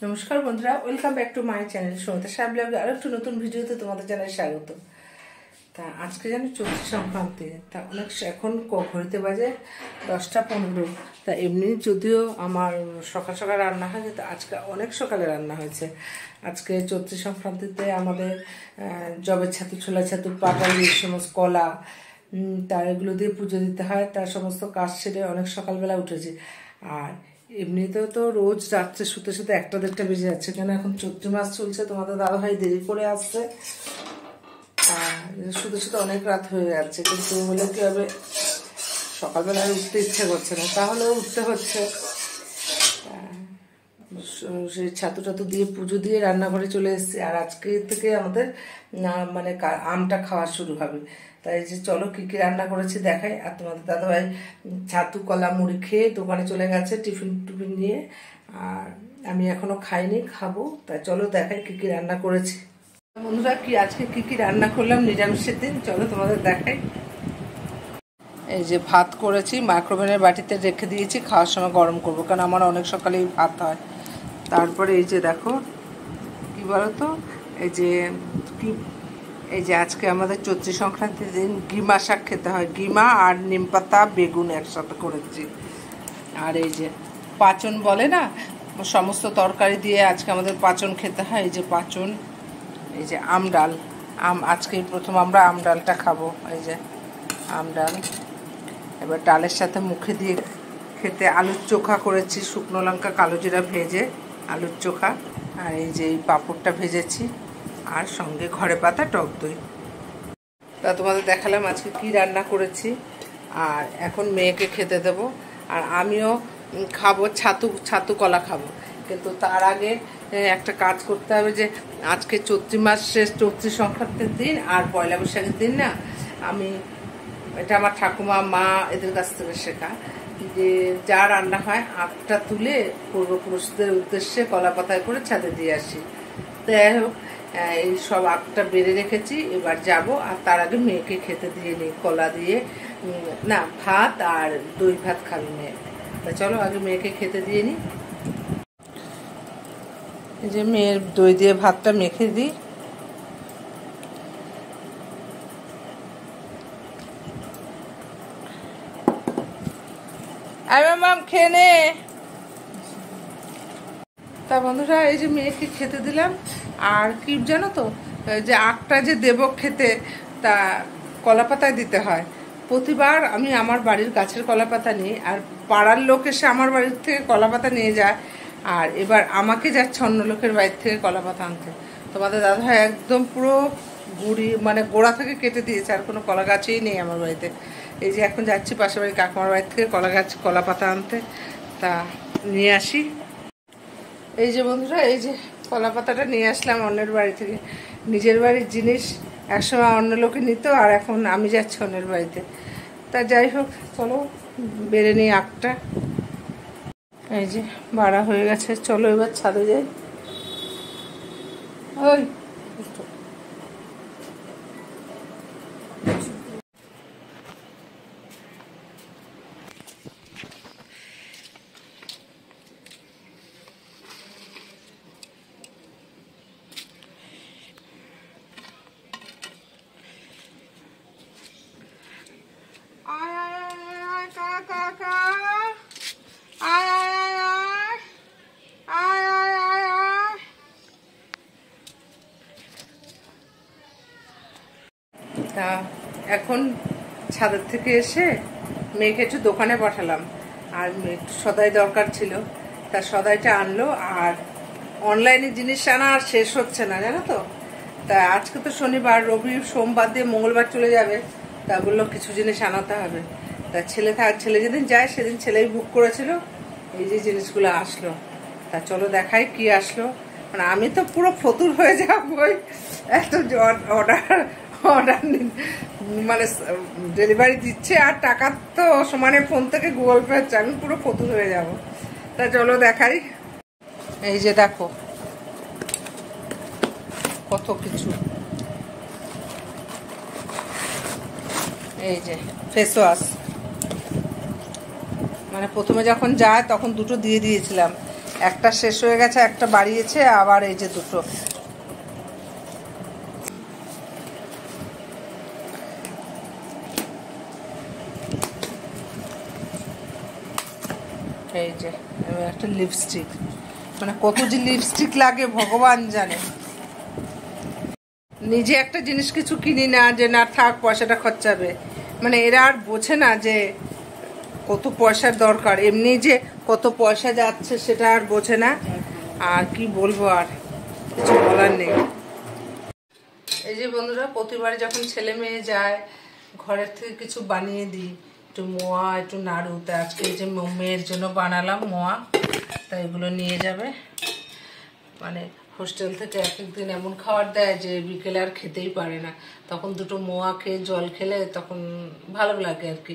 নমস্কার বন্ধুরা, welcome back to my channel Sumita Saha ব্লগে আরো একটু নতুন ভিডিওতে তোমাদের জানাই স্বাগত। তা আজকে যেন চলছে সংক্রান্তি, তা অনেক এখন ঘড়িতে বাজে 10টা 15। তা এমনি যদিও আমার সকাল সকাল রান্না হয়, কিন্তু আজকে অনেক সকালে রান্না হয়েছে। আজকে চৈত্র সংক্রান্তিতে আমাদের জবের ছাতু, ছোলা ছাতু, পাটালি, সমস্ত কলা, তার এগুলো দিয়ে পুজো দিতে হয়। তার সমস্ত কাজ সেরে অনেক সকালবেলা উঠেছি। আর এমনিতেও তো রোজ রাত্রে শুতে শুতে 1টা 1:30 বেজে যাচ্ছে, কেন এখন চৈত্র মাস চলছে। তোমাদের দাদাভাই দেরি করে আসছে, শুতে শুতে অনেক রাত হয়ে যাচ্ছে। কিন্তু হলে কি হবে, সকালবেলা উঠতে ইচ্ছে করছে না, তাহলেও উঠতে হচ্ছে। সেই ছাতু টাতু দিয়ে পুজো দিয়ে রান্নাঘরে চলে এসেছি। আর আজকে থেকে আমাদের মানে আমটা খাওয়া শুরু হবে। তাই যে চলো কি কি রান্না করেছি দেখাই। আর তোমাদের দাদাভাই ছাতু কলা মুড়ি খেয়ে দোকানে চলে গেছে টিফিন নিয়ে। আর আমি এখনো খাইনি, খাবো। তাই চলো দেখাই কি কি রান্না করেছি। বন্ধুরা, আজকে কি কি রান্না করলাম নিরামিষের দিন, চলো তোমাদের দেখাই। এই যে ভাত করেছি, মাইক্রোওভেনের বাটিতে রেখে দিয়েছি, খাওয়ার সময় গরম করবো, কারণ আমার অনেক সকালেই ভাত হয়। তারপরে এই যে দেখো কি বলতো, এই যে আজকে আমাদের চৈত্র সংক্রান্তির দিন গিমা শাক খেতে হয়। গিমা আর নিমপাতা বেগুন একসাথে করেছি। আর এই যে পাচন বলে না, সমস্ত তরকারি দিয়ে আজকে আমাদের পাচন খেতে হয়। এই যে পাচন, এই যে আম ডাল, আজকে প্রথম আমরা আম ডালটা খাবো। এই যে আম ডাল, এবার ডালের সাথে মুখে দিয়ে খেতে আলুর চোখা করেছি, শুকনো লঙ্কা কালো জিরা ভেজে আলুর চোখা। আর এই যে এই পাঁপড়টা ভেজেছি, আর সঙ্গে ঘরে পাতা টক দই। তা তোমাদের দেখালাম আজকে কি রান্না করেছি। আর এখন মেয়েকে খেতে দেব, আর আমিও খাবো, ছাতু কলা খাবো। কিন্তু তার আগে একটা কাজ করতে হবে, যে আজকে চৈত্র মাস শেষ, চৈত্র সংক্রান্তির দিন আর পয়লা বৈশাখের দিন না, আমি এটা আমার ঠাকুমা মা এদের কাছ থেকে শেখা, যে যা রান্না হয় আখটা তুলে পূর্বপুরুষদের উদ্দেশ্যে কলা পাতায় করে ছাদে দিয়ে আসি। তো যাই হোক, এই সব আখটা বেড়ে রেখেছি, এবার যাব। আর তার আগে মেয়েকে খেতে দিয়ে নিই, কলা দিয়ে না, ভাত আর দই ভাত খাবে মেয়ে। তা চলো আগে মেয়েকে খেতে দিয়ে নিই। এই যে মেয়ের দই দিয়ে ভাতটা মেখে দিই। মাম খেয়ে নে। তা বন্ধুরা, এই যে মেয়েকে খেতে দিলাম। আর কি জানো তো, যে আখটা যে দেব খেতে, তা কলা পাতায় দিতে হয়। প্রতিবার আমি আমার বাড়ির গাছের কলা পাতা নিই, আর পাড়ার লোক এসে আমার বাড়ির থেকে কলা পাতা নিয়ে যায়। আর এবার আমাকে যাচ্ছে অন্য লোকের বাড়ির থেকে কলা পাতা আনতে। তোমাদের দাদা একদম পুরো মানে গোড়া থেকে কেটে দিয়েছে, আর কোনো কলা গাছই নেই আমার বাড়িতে। এই যে এখন যাচ্ছি পাশের বাড়ি কাকুমার বাড়ি থেকে কলা পাতা আনতে, তা নিয়ে আসি। এই যে বন্ধুরা, এই যে কলা পাতাটা নিয়ে আসলাম অন্যের বাড়ি থেকে। নিজের বাড়ির জিনিস একসময় অন্য লোকে নিত, আর এখন আমি যাচ্ছি অন্যের বাড়িতে। তা যাই হোক, চলো বেড়ে নিই আখটা। এই যে বাড়া হয়ে গেছে, চলো এবার ছাদে যাই। ওই তা এখন ছাদের থেকে এসে মেয়েকে একটু দোকানে পাঠালাম। আর একটু সদাই দরকার ছিল, তা সদাইটা আনলো। আর অনলাইনে জিনিস আনা আর শেষ হচ্ছে না, জানো তো। তা আজকে তো শনিবার, রবি সোমবার দিয়ে মঙ্গলবার চলে যাবে। তা বললো কিছু জিনিস আনাতে হবে। তা ছেলে যেদিন যায় সেদিন ছেলেই বুক করেছিল। এই যে জিনিসগুলো আসলো, তা চলো দেখাই কি আসলো। মানে আমি তো পুরো ফতুর হয়ে যাবই, এত অর্ডার মানে ডেলিভারি দিচ্ছে, আর টাকা তো সমানে ফোন থেকে গুগল পে হচ্ছে, আমি পুরো ফতুর হয়ে যাব। তা চলো দেখাই। এই যে দেখো কত কিছু। এই যে ফেস ওয়াশ, মানে প্রথমে যখন যায় তখন দুটো দিয়ে দিয়েছিলাম, একটা শেষ হয়ে গেছে, একটা বাড়িয়েছে, আবার এই যে দুটো। এই যে একটা লিপস্টিক, মানে কত যে লিপস্টিক লাগে ভগবান জানে। নিজে একটা জিনিস কিছু কিনি না যে না থাক পয়সাটা খরচাবে, মানে এরা আর বোঝে না যে কত পয়সার দরকার, এমনি যে কত পয়সা যাচ্ছে সেটা আর বোঝে না। আর কি বলবো, আর কিছু বলার নেই। এই যে বন্ধুরা, প্রতিবার যখন ছেলে মেয়ে যায় ঘরের থেকে কিছু বানিয়ে দিই, একটু মোয়া একটু নাড়ু। তা আজকে এই যে মেয়ের জন্য বানালাম মোয়া, তাই এগুলো নিয়ে যাবে। মানে হোস্টেল থেকে এক একদিন এমন খাবার দেয় যে বিকেলে আর খেতেই পারে না, তখন দুটো মোয়া খেয়ে জল খেলে তখন ভালো লাগে আর কি।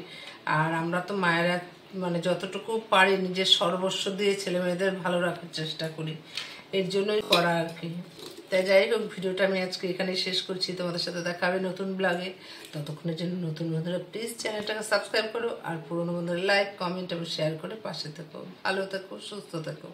আর আমরা তো মায়েরা মানে যতটুকু পারি নিজের সর্বস্ব দিয়ে ছেলে মেয়েদের ভালো রাখার চেষ্টা করি, এর জন্যই করা আর কি। তাই যাই হোক, ভিডিওটা আমি আজকে এখানেই শেষ করছি। তোমাদের সাথে দেখা হবে নতুন ব্লগে। ততক্ষণের জন্য নতুন বন্ধুরা প্লিজ চ্যানেলটাকে সাবস্ক্রাইব করো, আর পুরনো বন্ধুরা লাইক কমেন্ট এবং শেয়ার করে পাশে থেকো। ভালো থেকো, সুস্থ থেকো।